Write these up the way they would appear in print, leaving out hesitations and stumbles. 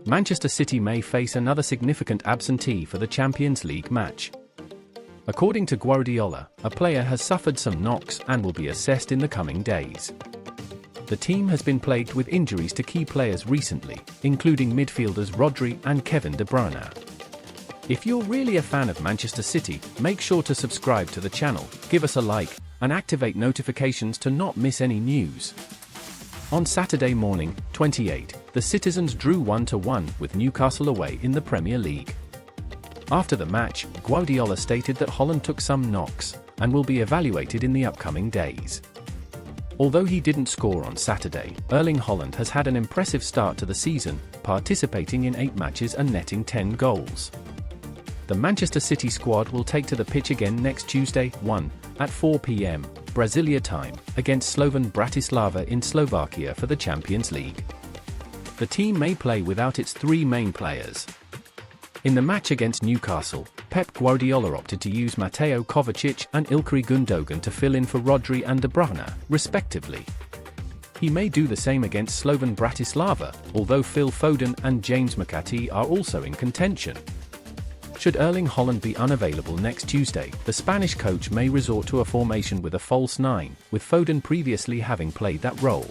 Manchester City may face another significant absentee for the Champions League match. According to Guardiola, a player has suffered some knocks and will be assessed in the coming days. The team has been plagued with injuries to key players recently, including midfielders Rodri and Kevin De Bruyne. If you're really a fan of Manchester City, make sure to subscribe to the channel, give us a like, and activate notifications to not miss any news. On Saturday morning, 28, the Citizens drew 1-1 with Newcastle away in the Premier League. After the match, Guardiola stated that Haaland took some knocks and will be evaluated in the upcoming days. Although he didn't score on Saturday, Erling Haaland has had an impressive start to the season, participating in 8 matches and netting 10 goals. The Manchester City squad will take to the pitch again next Tuesday, at 4 p.m. Brasilia time, against Slovan Bratislava in Slovakia for the Champions League. The team may play without its 3 main players. In the match against Newcastle, Pep Guardiola opted to use Mateo Kovacic and Ilkay Gundogan to fill in for Rodri and De Bruyne, respectively. He may do the same against Slovan Bratislava, although Phil Foden and James McAtee are also in contention. Should Erling Haaland be unavailable next Tuesday, the Spanish coach may resort to a formation with a false 9, with Foden previously having played that role.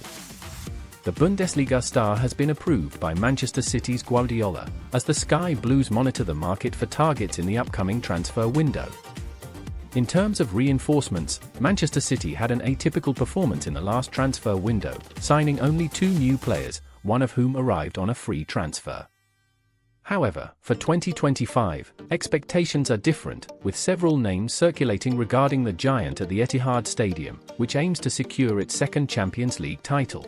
The Bundesliga star has been approved by Manchester City's Guardiola, as the Sky Blues monitor the market for targets in the upcoming transfer window. In terms of reinforcements, Manchester City had an atypical performance in the last transfer window, signing only 2 new players, one of whom arrived on a free transfer. However, for 2025, expectations are different, with several names circulating regarding the giant at the Etihad Stadium, which aims to secure its 2nd Champions League title.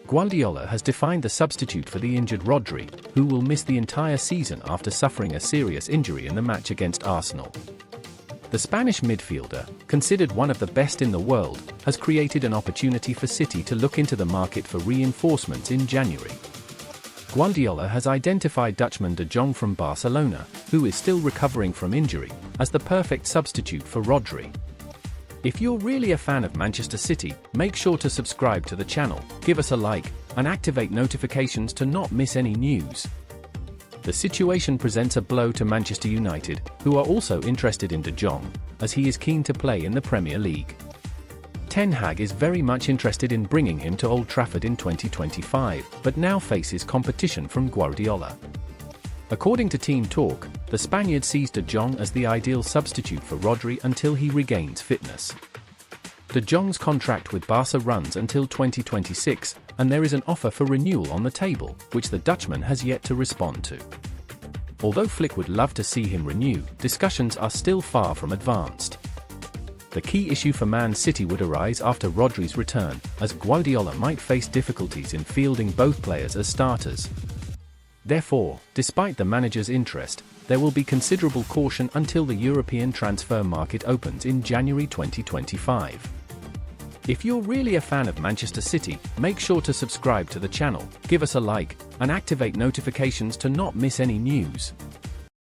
Guardiola has defined the substitute for the injured Rodri, who will miss the entire season after suffering a serious injury in the match against Arsenal. The Spanish midfielder, considered one of the best in the world, has created an opportunity for City to look into the market for reinforcements in January. Guardiola has identified Dutchman De Jong from Barcelona, who is still recovering from injury, as the perfect substitute for Rodri. If you're really a fan of Manchester City, make sure to subscribe to the channel, give us a like, and activate notifications to not miss any news. The situation presents a blow to Manchester United, who are also interested in De Jong, as he is keen to play in the Premier League. Ten Hag is very much interested in bringing him to Old Trafford in 2025, but now faces competition from Guardiola. According to Team Talk, the Spaniard sees De Jong as the ideal substitute for Rodri until he regains fitness. De Jong's contract with Barca runs until 2026, and there is an offer for renewal on the table, which the Dutchman has yet to respond to. Although Flick would love to see him renew, discussions are still far from advanced. The key issue for Man City would arise after Rodri's return, as Guardiola might face difficulties in fielding both players as starters. Therefore, despite the manager's interest, there will be considerable caution until the European transfer market opens in January 2025. If you're really a fan of Manchester City, make sure to subscribe to the channel, give us a like, and activate notifications to not miss any news.